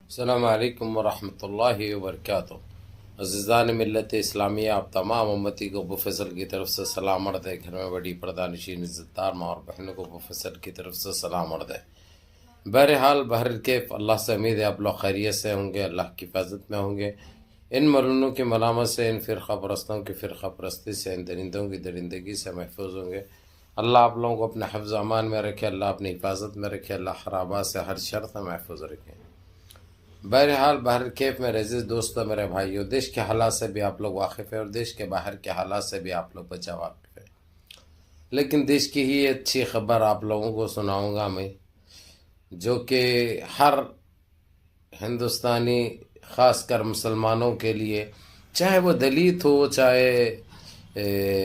السلام علیکم ورحمۃ اللہ وبرکاتہ۔ عزیزان ملت اسلامیہ، آپ تمام امتی کو ابو فضل کی طرف سے سلام عرض ہے۔ گھر میں بڑی پردہ نشین عزت دار ماں اور بہنوں کو ابو فضل کی طرف سے سلام عرض ہے۔ بہرحال بہرکیف اللہ سے امید ہے آپ لوگ خیریت سے ہوں گے، اللہ کی حفاظت میں ہوں گے۔ ان ملونوں کی ملامت سے، ان فرقہ پرستوں کی فرقہ پرستی سے، ان درندوں کی درندگی سے محفوظ ہوں گے۔ اللہ آپ لوگوں کو اپنے حفظ و امان میں رکھے، اللہ اپنی حفاظت میں رکھے، اللہ خرابات سے ہر شر سے محفوظ رکھے۔ بہرحال بہرکیف میرے عزیز دوستوں، میرے بھائیوں، دیش کے حالات سے بھی آپ لوگ واقف ہیں اور دیش کے باہر کے حالات سے بھی آپ لوگ بچا واقف ہیں، لیکن دیش کی ہی اچھی خبر آپ لوگوں کو سناؤں گا میں، جو کہ ہر ہندوستانی، خاص کر مسلمانوں کے لیے، چاہے وہ دلت ہو، چاہے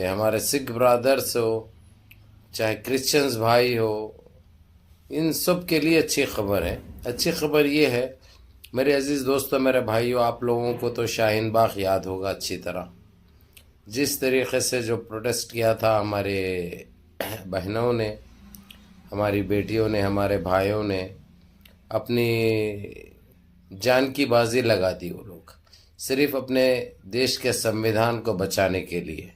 ہمارے سکھ برادرز ہو، چاہے کرسچنز بھائی ہو، ان سب کے لیے اچھی خبر ہے۔ اچھی خبر یہ ہے میرے عزیز دوستو، میرے بھائیوں، آپ لوگوں کو تو شاہین باغ یاد ہوگا اچھی طرح، جس طریقے سے جو پروٹیسٹ کیا تھا ہمارے بہنوں نے، ہماری بیٹیوں نے، ہمارے بھائیوں نے اپنی جان کی بازی لگا دی، وہ لوگ صرف اپنے دیش کے سنویدھان کو بچانے کے لیے۔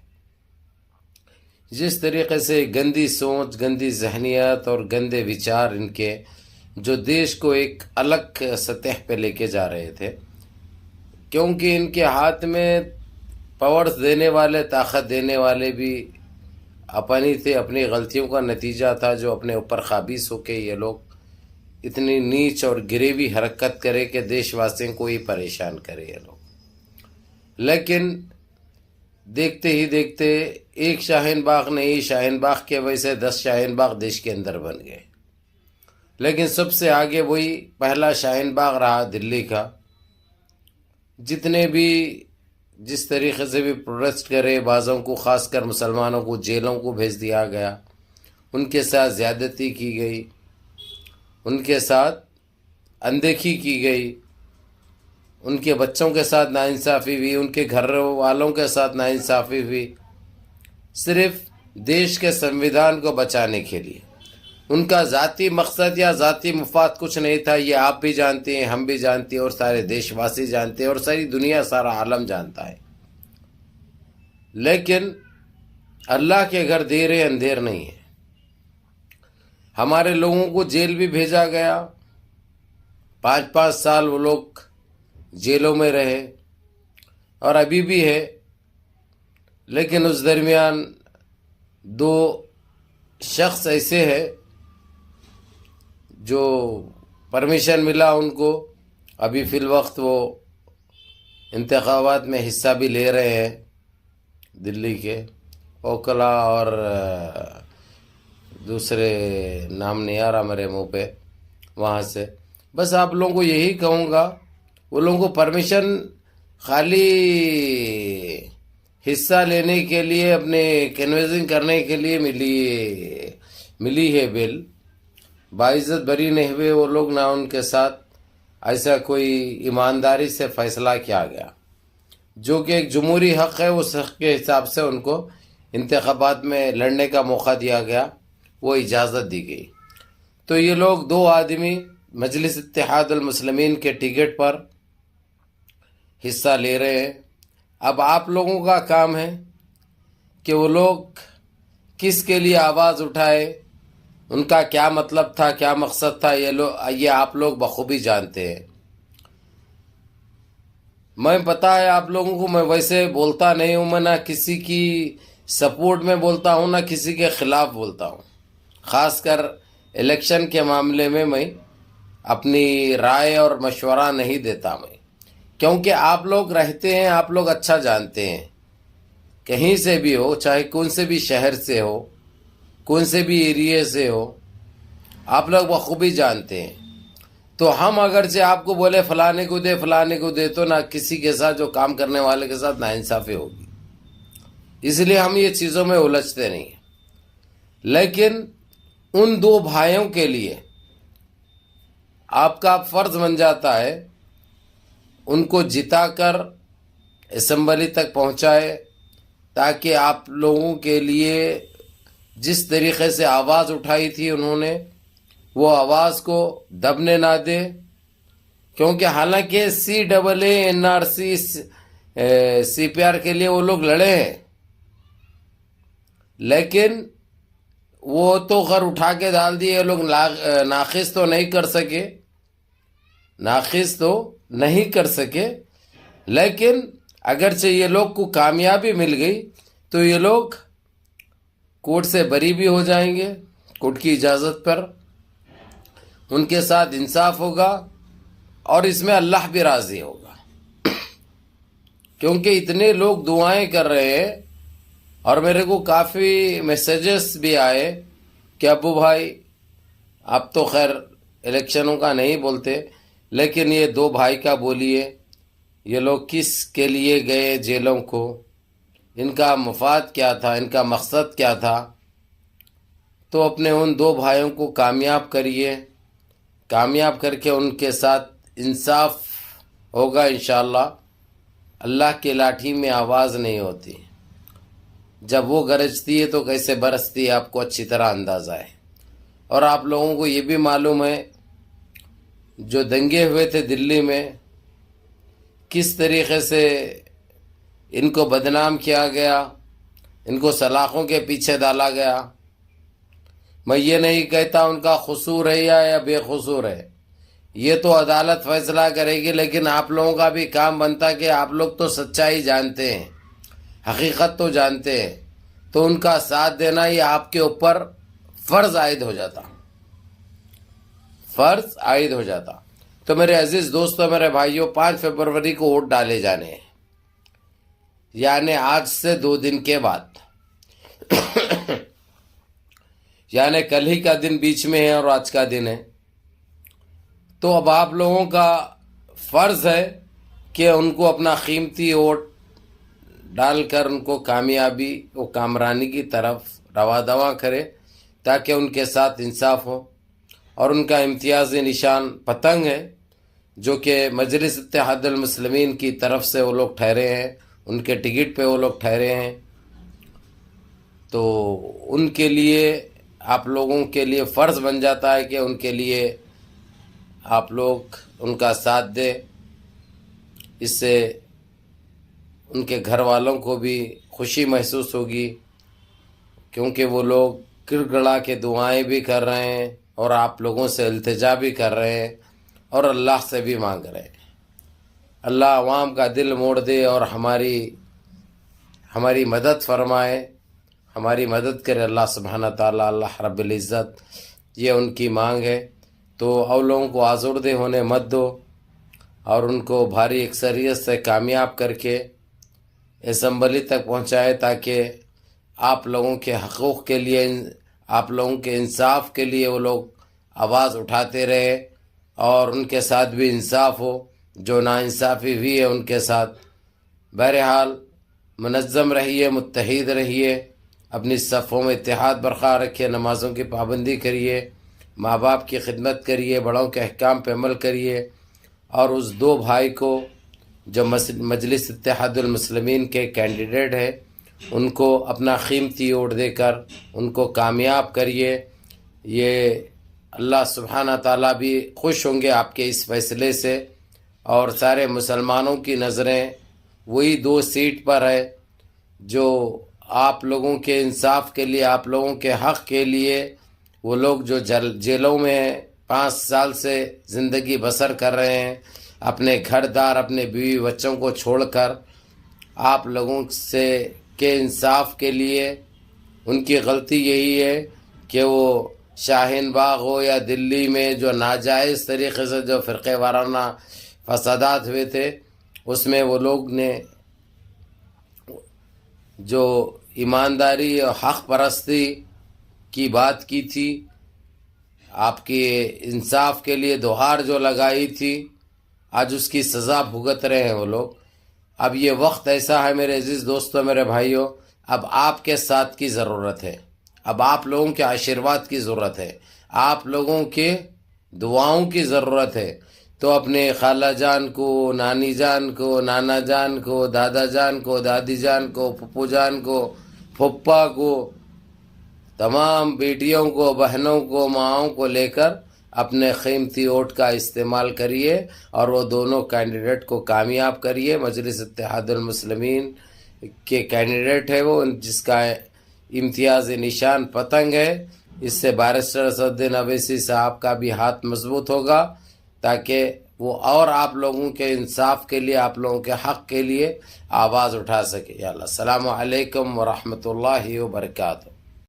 جس طریقے سے گندی سوچ، گندی ذہنیت اور گندے وچار ان کے، جو دیش کو ایک الگ سطح پہ لے کے جا رہے تھے، کیونکہ ان کے ہاتھ میں پاورز دینے والے، طاقت دینے والے بھی اپنی تھے، اپنی غلطیوں کا نتیجہ تھا جو اپنے اوپر قابض ہو کے یہ لوگ اتنی نیچ اور گریوی حرکت کرے کہ دیش واسیوں کو ہی پریشان کرے یہ لوگ۔ لیکن دیکھتے ہی دیکھتے ایک شاہین باغ نہیں، شاہین باغ کے وجہ سے 10 شاہین باغ دیش کے اندر بن گئے، لیکن سب سے آگے وہی پہلا شاہین باغ رہا دلی کا۔ جتنے بھی جس طریقے سے بھی پروٹیسٹ کرے، بعضوں کو، خاص کر مسلمانوں کو جیلوں کو بھیج دیا گیا، ان کے ساتھ زیادتی کی گئی، ان کے ساتھ اندیکھی کی گئی، ان کے بچوں کے ساتھ ناانصافی ہوئی، ان کے گھر والوں کے ساتھ ناانصافی ہوئی، صرف دیش کے سنویدھان کو بچانے کے لیے۔ ان کا ذاتی مقصد یا ذاتی مفاد کچھ نہیں تھا، یہ آپ بھی جانتے ہیں، ہم بھی جانتے ہیں، اور سارے دیش واسی جانتے ہیں، اور ساری دنیا، سارا عالم جانتا ہے۔ لیکن اللہ کے گھر دیر اندھیر نہیں ہے۔ ہمارے لوگوں کو جیل بھی بھیجا گیا، 5 سال وہ لوگ جیلوں میں رہے، اور ابھی بھی ہے۔ لیکن اس درمیان 2 شخص ایسے ہیں جو پرمیشن ملا ان کو، ابھی فی الوقت وہ انتخابات میں حصہ بھی لے رہے ہیں، دلی کے اوکلا اور دوسرے نام نہیں آ رہا میرے منہ پہ، وہاں سے۔ بس آپ لوگوں کو یہی کہوں گا، وہ لوگوں کو پرمیشن خالی حصہ لینے کے لیے، اپنے کنوینسنگ کرنے کے لیے ملی ہے بل، باعزت بری نہیں ہوئے وہ لوگ، نہ ان کے ساتھ ایسا کوئی ایمانداری سے فیصلہ کیا گیا، جو کہ ایک جمہوری حق ہے، اس حق کے حساب سے ان کو انتخابات میں لڑنے کا موقع دیا گیا، وہ اجازت دی گئی۔ تو یہ لوگ 2 آدمی مجلس اتحاد المسلمین کے ٹکٹ پر حصہ لے رہے ہیں۔ اب آپ لوگوں کا کام ہے کہ وہ لوگ کس کے لیے آواز اٹھائے، ان کا کیا مطلب تھا، کیا مقصد تھا، یہ آپ لوگ بخوبی جانتے ہیں۔ میں پتہ ہے آپ لوگوں کو، میں ویسے بولتا نہیں ہوں، میں نہ کسی کی سپورٹ میں بولتا ہوں، نہ کسی کے خلاف بولتا ہوں۔ خاص کر الیکشن کے معاملے میں میں اپنی رائے اور مشورہ نہیں دیتا میں، کیونکہ آپ لوگ رہتے ہیں، آپ لوگ اچھا جانتے ہیں، کہیں سے بھی ہو، چاہے کون سے بھی شہر سے ہو، کون سے بھی ایریے سے ہو، آپ لوگ بخوبی جانتے ہیں۔ تو ہم اگرچہ آپ کو بولے فلانے کو دے، فلانے کو دے، تو نہ کسی کے ساتھ، جو کام کرنے والے کے ساتھ ناانصافی ہوگی، اس لیے ہم یہ چیزوں میں الجھتے نہیں ہیں۔ لیکن ان 2 بھائیوں کے لیے آپ کا فرض بن جاتا ہے ان کو جتا کر اسمبلی تک پہنچائے، تاکہ آپ لوگوں کے لیے جس طریقے سے آواز اٹھائی تھی انہوں نے، وہ آواز کو دبنے نہ دے، کیونکہ حالانکہ CAA NRC CPR کے لیے وہ لوگ لڑے ہیں، لیکن وہ تو غر اٹھا کے ڈال دیے، لوگ ناقص تو نہیں کر سکے، لیکن اگرچہ یہ لوگ کو کامیابی مل گئی تو یہ لوگ کورٹ سے بری بھی ہو جائیں گے، کورٹ کی اجازت پر ان کے ساتھ انصاف ہوگا، اور اس میں اللہ بھی راضی ہوگا، کیونکہ اتنے لوگ دعائیں کر رہے ہیں، اور میرے کو کافی میسیجز بھی آئے کہ ابو بھائی آپ تو خیر الیکشنوں کا نہیں بولتے، لیکن یہ 2 بھائی کا بولیے، یہ لوگ کس کے لیے گئے جیلوں کو، ان کا مفاد کیا تھا، ان کا مقصد کیا تھا؟ تو اپنے ان 2 بھائیوں کو کامیاب کریے، کامیاب کر کے ان کے ساتھ انصاف ہوگا انشاءاللہ۔ اللہ کی لاٹھی میں آواز نہیں ہوتی، جب وہ گرجتی ہے تو کیسے برستی ہے آپ کو اچھی طرح اندازہ ہے۔ اور آپ لوگوں کو یہ بھی معلوم ہے جو دنگے ہوئے تھے دلی میں کس طریقے سے ان کو بدنام کیا گیا، ان کو سلاخوں کے پیچھے ڈالا گیا۔ میں یہ نہیں کہتا ان کا قصور ہے یا بے قصور ہے، یہ تو عدالت فیصلہ کرے گی، لیکن آپ لوگوں کا بھی کام بنتا کہ آپ لوگ تو سچائی جانتے ہیں، حقیقت تو جانتے ہیں، تو ان کا ساتھ دینا یہ آپ کے اوپر فرض عائد ہو جاتا۔ تو میرے عزیز دوستو، میرے بھائیوں، 5 فروری کو ووٹ ڈالے جانے ہیں، یعنی آج سے 2 دن کے بعد، یعنی کل ہی کا دن بیچ میں ہے اور آج کا دن ہے۔ تو اب آپ لوگوں کا فرض ہے کہ ان کو اپنا قیمتی ووٹ ڈال کر ان کو کامیابی و کامرانی کی طرف روا دوا کرے، تاکہ ان کے ساتھ انصاف ہو۔ اور ان کا امتیازی نشان پتنگ ہے، جو کہ مجلس اتحاد المسلمین کی طرف سے وہ لوگ ٹھہرے ہیں، ان کے ٹکٹ پہ وہ لوگ ٹھہرے ہیں، تو ان کے لیے آپ لوگوں کے لیے فرض بن جاتا ہے کہ ان کے لیے آپ لوگ ان کا ساتھ دیں۔ اس سے ان کے گھر والوں کو بھی خوشی محسوس ہوگی، کیونکہ وہ لوگ گڑ گڑا کے دعائیں بھی کر رہے ہیں، اور آپ لوگوں سے التجا بھی کر رہے ہیں، اور اللہ سے بھی مانگ رہے ہیں۔ اللہ عوام کا دل موڑ دے اور ہماری مدد فرمائے، ہماری مدد کرے اللہ سبحانہ تعالیٰ، اللہ رب العزت، یہ ان کی مانگ ہے۔ تو اور لوگوں کو آزردے ہونے مت دو، اور ان کو بھاری اکثریت سے کامیاب کر کے اسمبلی تک پہنچائے، تاکہ آپ لوگوں کے حقوق کے لیے، آپ لوگوں کے انصاف کے لیے وہ لوگ آواز اٹھاتے رہے، اور ان کے ساتھ بھی انصاف ہو، جو ناانصافی ہوئی ہے ان کے ساتھ۔ بہرحال منظم رہیے، متحد رہیے، اپنی صفوں میں اتحاد برقرار رکھیے، نمازوں کی پابندی کریے، ماں باپ کی خدمت کریے، بڑوں کے احکام پہ عمل کریے، اور اس 2 بھائی کو جو مجلس اتحاد المسلمین کے کینڈیڈیٹ ہے، ان کو اپنا قیمتی ووٹ دے کر ان کو کامیاب کریے۔ یہ اللہ سبحانہ تعالیٰ بھی خوش ہوں گے آپ کے اس فیصلے سے، اور سارے مسلمانوں کی نظریں وہی 2 سیٹ پر ہے جو آپ لوگوں کے انصاف کے لیے، آپ لوگوں کے حق کے لیے، وہ لوگ جو جیلوں میں 5 سال سے زندگی بسر کر رہے ہیں، اپنے گھر دار، اپنے بیوی بچوں کو چھوڑ کر، آپ لوگوں سے کے انصاف کے لیے۔ ان کی غلطی یہی ہے کہ وہ شاہین باغ ہو یا دلی میں جو ناجائز طریقے سے جو فرقے وارانہ فسادات ہوئے تھے، اس میں وہ لوگ نے جو ایمانداری اور حق پرستی کی بات کی تھی، آپ کے انصاف کے لیے دہار جو لگائی تھی، آج اس کی سزا بھگت رہے ہیں وہ لوگ۔ اب یہ وقت ایسا ہے میرے عزیز دوستو، میرے بھائیوں، اب آپ کے ساتھ کی ضرورت ہے، اب آپ لوگوں کے آشیرواد کی ضرورت ہے، آپ لوگوں کے دعاؤں کی ضرورت ہے۔ تو اپنے خالہ جان کو، نانی جان کو، نانا جان کو، دادا جان کو، دادی جان کو، پھپھو جان کو، پھپھا کو، تمام بیٹیوں کو، بہنوں کو، ماؤں کو لے کر اپنے قیمتی ووٹ کا استعمال کریے اور وہ دونوں کینڈیڈیٹ کو کامیاب کریے. مجلس اتحاد المسلمین کے کینڈیڈیٹ ہے وہ، جس کا امتیازی نشان پتنگ ہے. اس سے بیرسٹر اسدالدین اویسی صاحب کا بھی ہاتھ مضبوط ہوگا تاکہ وہ اور آپ لوگوں کے انصاف کے لیے، آپ لوگوں کے حق کے لیے آواز اٹھا سکے. یا اللہ. السلام علیکم ورحمۃ اللہ وبرکاتہ.